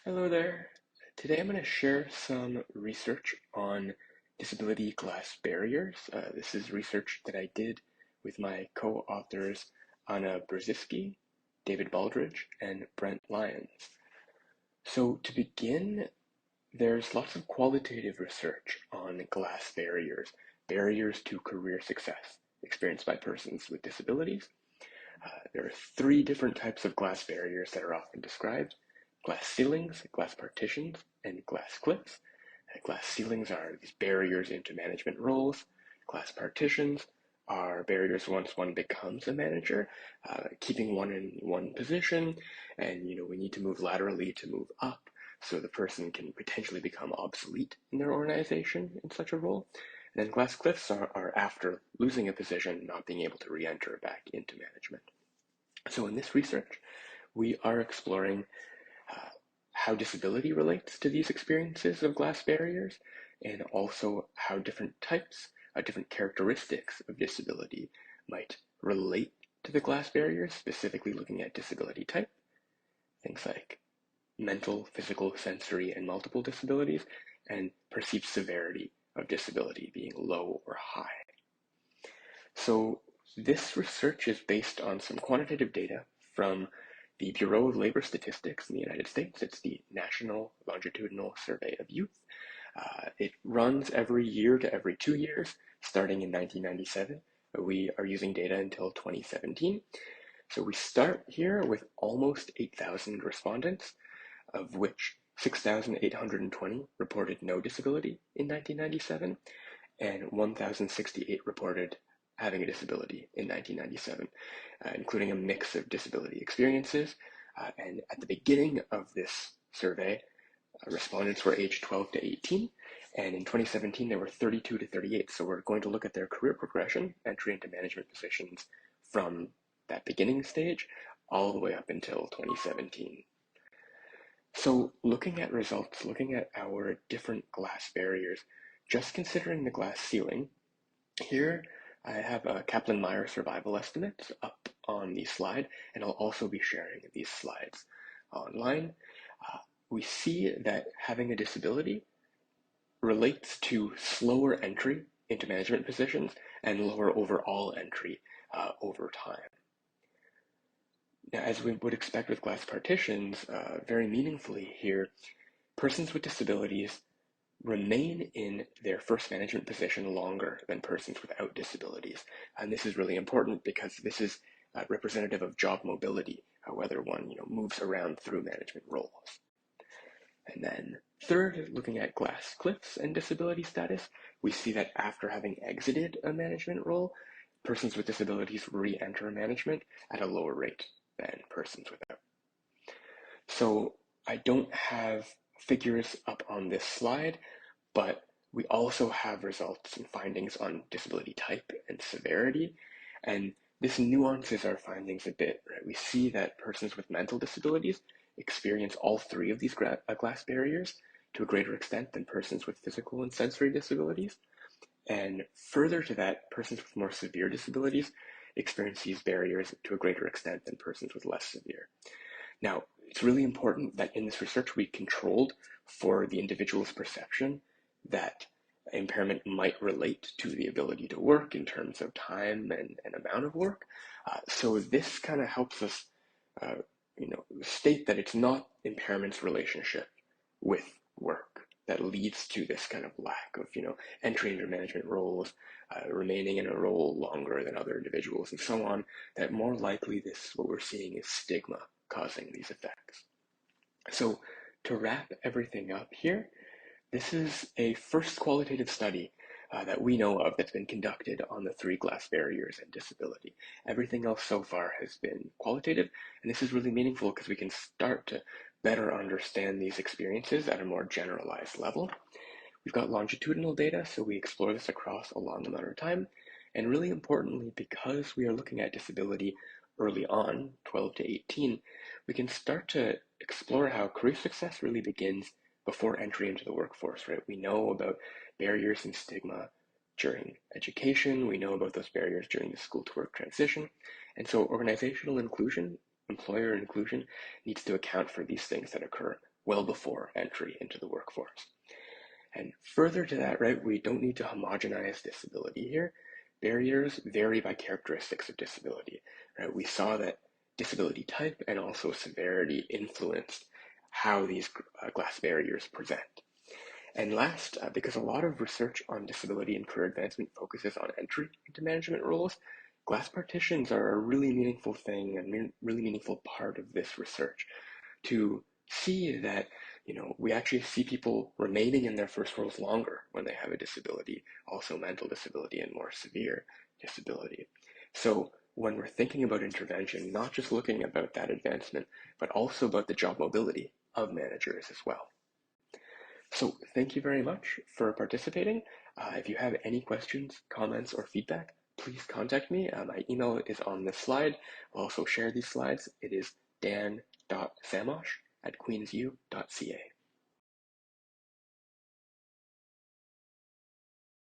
Hello there. Today I'm going to share some research on disability glass barriers. This is research that I did with my co-authors Anna Brzykcy, David Baldridge, and Brent Lyons. So to begin, there's lots of qualitative research on glass barriers, barriers to career success experienced by persons with disabilities. There are three different types of glass barriers that are often described: glass ceilings, glass partitions, and glass cliffs. Glass ceilings are these barriers into management roles. Glass partitions are barriers once one becomes a manager, keeping one in one position, and we need to move laterally to move up, so the person can potentially become obsolete in their organization in such a role. And then glass cliffs are after losing a position, not being able to re-enter back into management. So in this research, we are exploring how disability relates to these experiences of glass barriers, and also how different types, different characteristics of disability might relate to the glass barriers, specifically looking at disability type, things like mental, physical, sensory, and multiple disabilities, and perceived severity of disability being low or high. So this research is based on some quantitative data from the Bureau of Labor Statistics in the United States. It's the National Longitudinal Survey of Youth. It runs every year to every 2 years, starting in 1997. We are using data until 2017. So we start here with almost 8,000 respondents, of which 6,820 reported no disability in 1997, and 1,068 reported having a disability in 1997, including a mix of disability experiences. And at the beginning of this survey, respondents were aged 12 to 18, and in 2017 they were 32 to 38. So we're going to look at their career progression, entry into management positions from that beginning stage all the way up until 2017. So looking at results, looking at our different glass barriers, just considering the glass ceiling, here I have a Kaplan-Meier survival estimates up on the slide, and I'll also be sharing these slides online. We see that having a disability relates to slower entry into management positions and lower overall entry over time. Now, as we would expect with glass partitions, very meaningfully here, persons with disabilities remain in their first management position longer than persons without disabilities. And this is really important because this is representative of job mobility, whether one moves around through management roles. And then third, looking at glass cliffs and disability status, we see that after having exited a management role, persons with disabilities re-enter management at a lower rate than persons without. So I don't have figures up on this slide, but we also have results and findings on disability type and severity, and this nuances our findings a bit, right? We see that persons with mental disabilities experience all three of these glass barriers to a greater extent than persons with physical and sensory disabilities. And further to that, persons with more severe disabilities experience these barriers to a greater extent than persons with less severe. Now, it's really important that in this research we controlled for the individual's perception that impairment might relate to the ability to work in terms of time and amount of work. So this kind of helps us state that it's not impairment's relationship with work that leads to this kind of lack of entry into management roles, remaining in a role longer than other individuals, and so on, that more likely what we're seeing is stigma causing these effects. So to wrap everything up here, this is a first qualitative study that we know of that's been conducted on the three glass barriers and disability. Everything else so far has been qualitative, and this is really meaningful because we can start to better understand these experiences at a more generalized level. We've got longitudinal data, so we explore this across a long amount of time, and really importantly, because we are looking at disability early on, 12 to 18, we can start to explore how career success really begins before entry into the workforce, right? We know about barriers and stigma during education. We know about those barriers during the school to work transition. And so organizational inclusion, employer inclusion, needs to account for these things that occur well before entry into the workforce. And further to that, right, we don't need to homogenize disability here. Barriers vary by characteristics of disability, right? We saw that disability type and also severity influenced how these glass barriers present. And last, because a lot of research on disability and career advancement focuses on entry into management roles, glass partitions are a really meaningful thing and really meaningful part of this research to see that, we actually see people remaining in their first roles longer when they have a disability, also mental disability and more severe disability. So when we're thinking about intervention, not just looking about that advancement, but also about the job mobility of managers as well. So thank you very much for participating. If you have any questions, comments, or feedback, please contact me. My email is on this slide. I'll also share these slides. It is dan.samosh@queensu.ca.